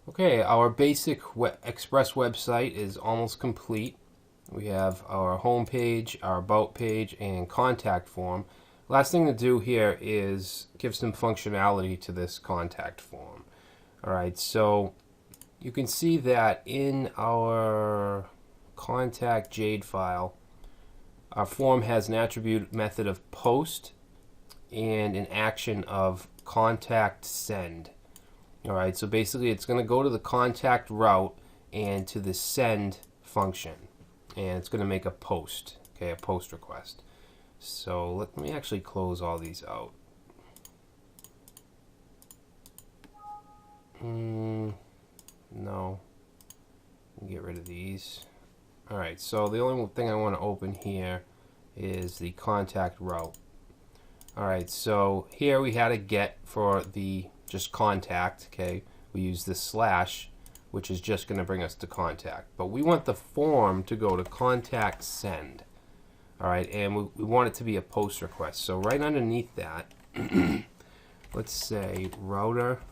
Okay, our basic Express website is almost complete. We have our home page, our about page, and contact form. Last thing to do here is give some functionality to this contact form. Alright, so you can see that in our contact Jade file, our form has an attribute method of post and an action of contact send. Alright, so basically it's going to go to the contact route and to the send function. And it's going to make a post, okay, a post request. So let me actually close all these out. No. Get rid of these. Alright, so the only thing I want to open here is the contact route. Alright, so here we had a get for the just contact, okay? We use this slash, which is just going to bring us to contact. But we want the form to go to contact send. Alright, and we want it to be a post request. So right underneath that, let's say router.post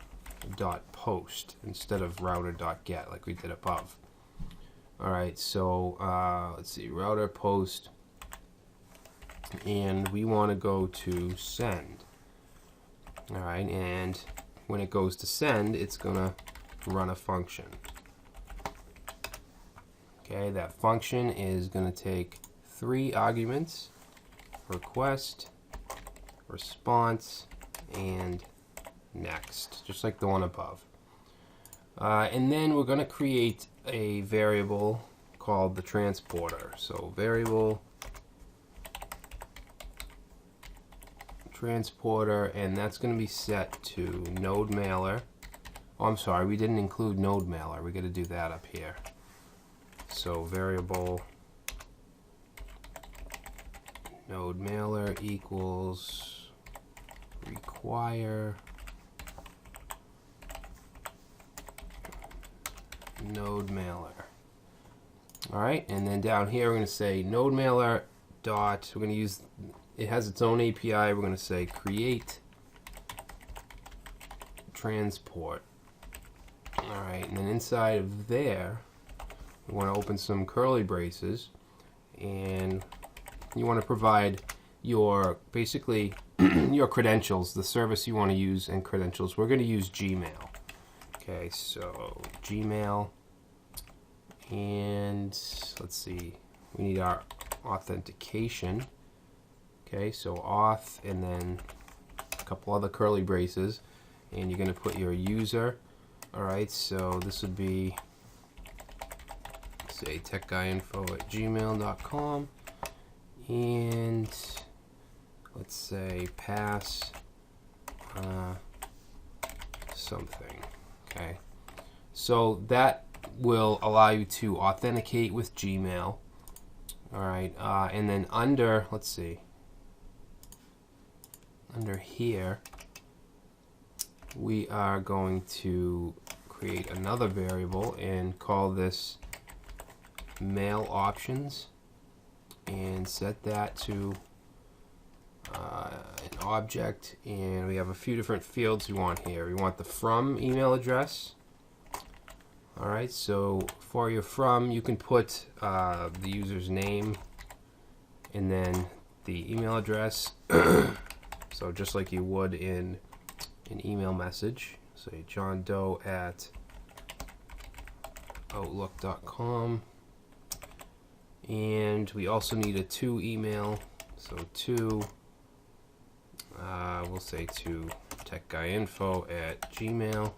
instead of router.get like we did above. Alright, so let's see, router post, and we want to go to send. Alright, and when it goes to send, it's going to run a function. Okay, that function is going to take 3 arguments: request, response, and next, just like the one above. And then we're going to create a variable called the transporter. So variable transporter, and that's going to be set to node mailer. Oh, I'm sorry, we didn't include node mailer. We got to do that up here. So variable node mailer equals require node mailer. Alright, and then down here we're going to say node mailer dot, we're going to use, it has its own API, we're going to say create transport. Alright, and then inside of there we want to open some curly braces, and you want to provide your, basically your credentials, the service you want to use, and credentials. We're going to use Gmail. Okay, so Gmail, and let's see, we need our authentication. Okay, so auth, and then a couple other curly braces, and you're going to put your user. Alright, so this would be, say, techguyinfo@gmail.com, and let's say pass something. Okay, so that will allow you to authenticate with Gmail. Alright, and then under, let's see, under here we are going to create another variable and call this mail options, and set that to an object, and we have a few different fields we want here. We want the from email address. Alright, so for your from, you can put the user's name and then the email address. So just like you would in an email message, say johndoe@outlook.com. And we also need a to email, so to, we'll say to techguyinfo@gmail.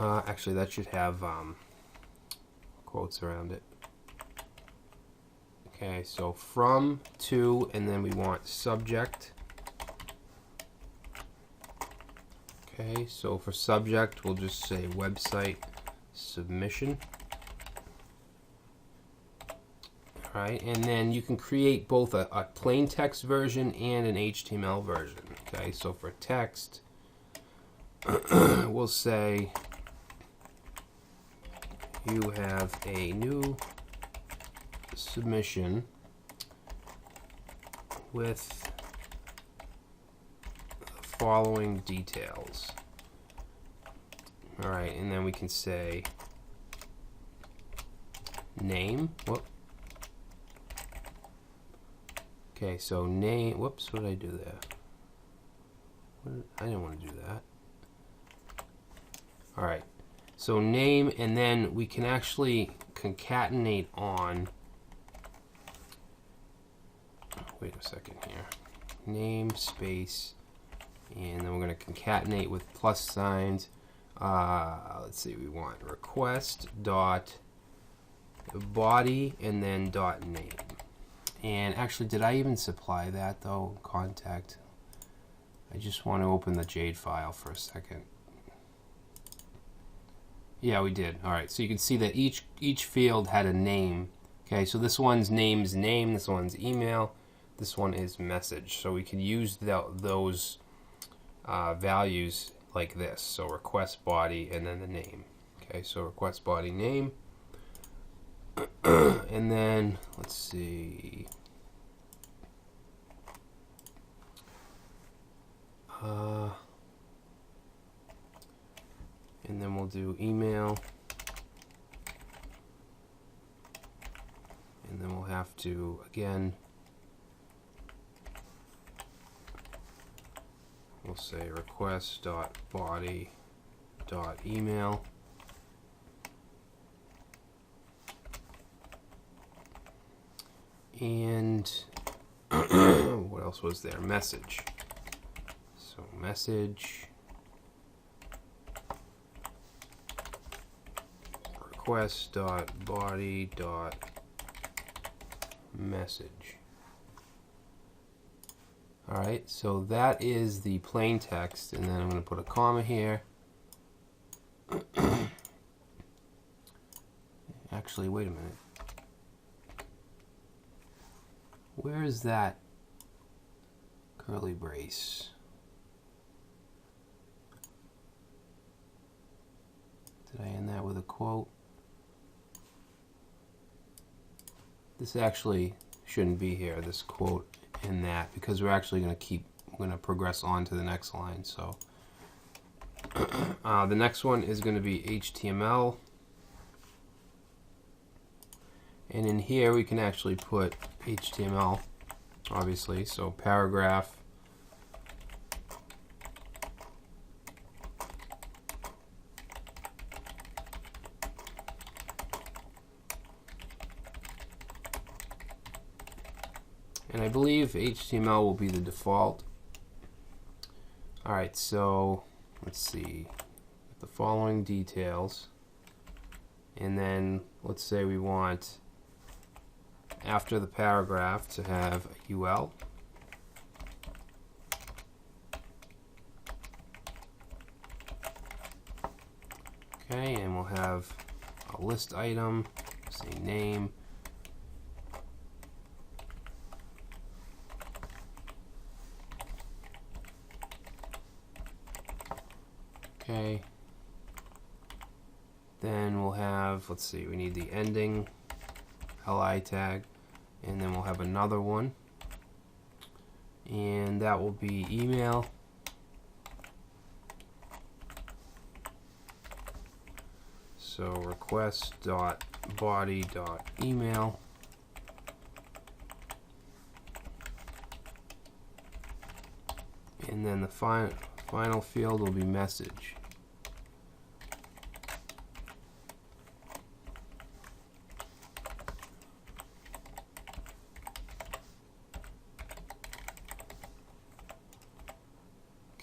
Actually, that should have quotes around it. Okay, so from, to, and then we want subject. Okay, so for subject, we'll just say website submission. Alright, and then you can create both a plain text version and an HTML version. Okay, so for text, we'll say you have a new submission with the following details. All right, and then we can say name. Whoop. Okay, so name. Whoops, what did I do there? I didn't want to do that. All right, so name, and then we can actually concatenate on. Wait a second here. Name space, and then we're going to concatenate with plus signs. Let's see, we want request dot body and then dot name. And actually, did I even supply that though? Contact. I just want to open the Jade file for a second. Yeah, we did. All right, so you can see that each field had a name. Okay, so this one's name's name, this one's email, this one is message. So we can use those values like this. So request body and then the name. Okay, so request body name. And then, let's see. And then we'll do email. And then we'll have to, again, we'll say request.body.email. And what else was there? Message. So message request.body.message. Alright, so that is the plain text, and then I'm going to put a comma here. Actually, wait a minute. Where is that curly brace? Did I end that with a quote? This actually shouldn't be here, this quote in that, because we're actually going to progress on to the next line. So the next one is going to be HTML. And in here we can actually put HTML, obviously, so paragraph, and I believe HTML will be the default. Alright, so let's see, the following details, and then let's say we want after the paragraph to have a UL. Okay, and we'll have a list item, say name, okay, then we'll have, let's see, we need the ending li tag, and then we'll have another one, and that will be email, so request.body.email, and then the final field will be message.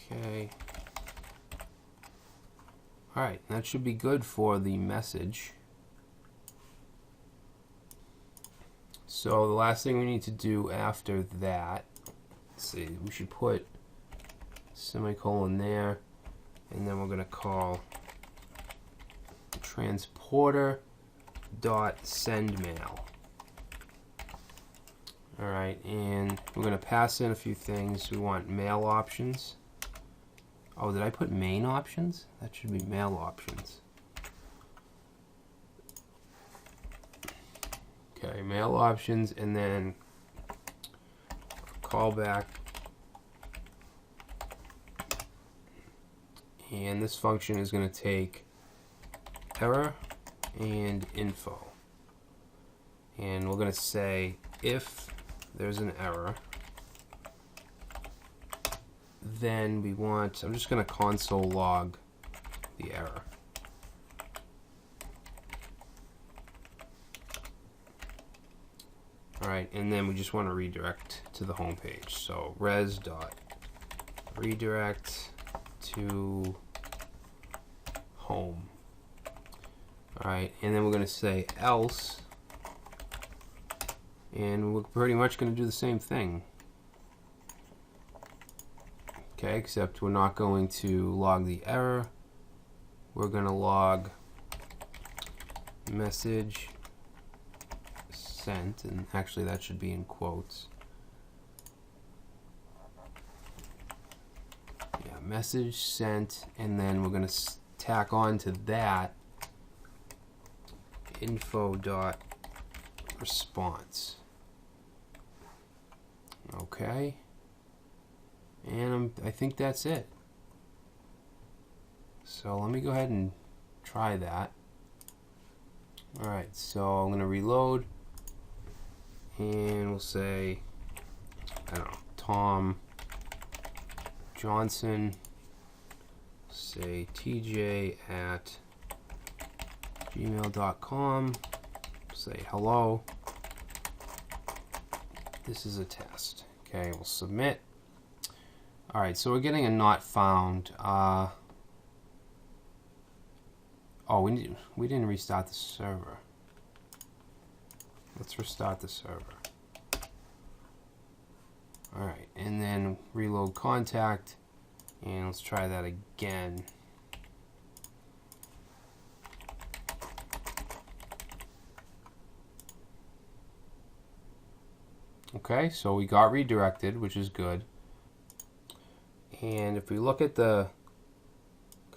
Okay. Alright, that should be good for the message. So the last thing we need to do after that, let's see, we should put semicolon there, and then we're going to call transporter.sendMail. Alright, and we're going to pass in a few things. We want mail options. Oh, did I put main options? That should be mail options. Okay, mail options, and then callback And this function is going to take error and info. And we're going to say if there's an error, then we want, I'm just going to console log the error. Alright, and then we just want to redirect to the home page. So res.redirect to home. Alright, and then we're going to say else, and we're pretty much going to do the same thing. Okay, except we're not going to log the error. We're going to log message sent, and actually that should be in quotes. Yeah, message sent, and then we're going to tack on to that info.response. Okay, and I think that's it. So let me go ahead and try that. Alright, so I'm going to reload, and we'll say, I don't know, Tom Johnson, say tj@gmail.com, say hello, this is a test. Okay, we'll submit. Alright, so we're getting a not found. Oh, we didn't restart the server. Let's restart the server. Alright, and then reload contact, and let's try that again. Okay, so we got redirected, which is good. And if we look at the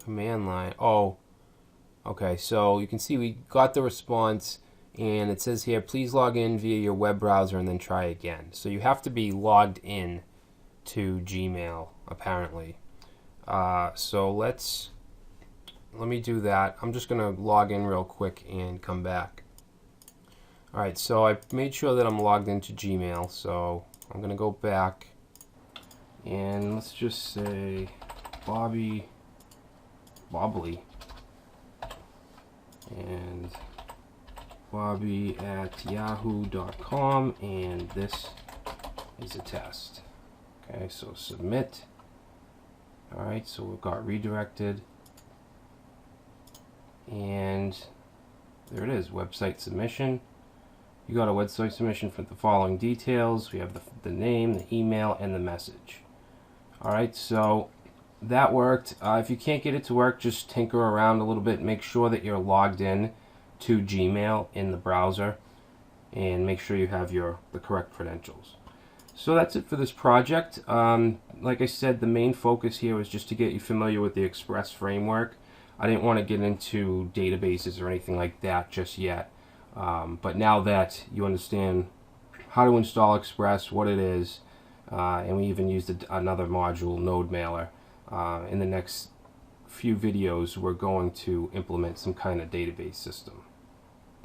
command line, oh, okay, so you can see we got the response, and it says here, please log in via your web browser and then try again. So you have to be logged in to Gmail, apparently. So let me do that. I'm just going to log in real quick and come back. Alright, so I made sure that I'm logged into Gmail, so I'm going to go back, and let's just say Bobbly, and bobby@yahoo.com, and this is a test. Okay, so submit. Alright, so we've got redirected, and there it is, website submission. You got a website submission for the following details. We have the name, the email, and the message. Alright, so that worked. If you can't get it to work, just tinker around a little bit. Make sure that you're logged in to Gmail in the browser, and make sure you have the correct credentials. So that's it for this project. Like I said, the main focus here was just to get you familiar with the Express framework. I didn't want to get into databases or anything like that just yet. But now that you understand how to install Express, what it is, and we even used another module, NodeMailer, in the next few videos we're going to implement some kind of database system.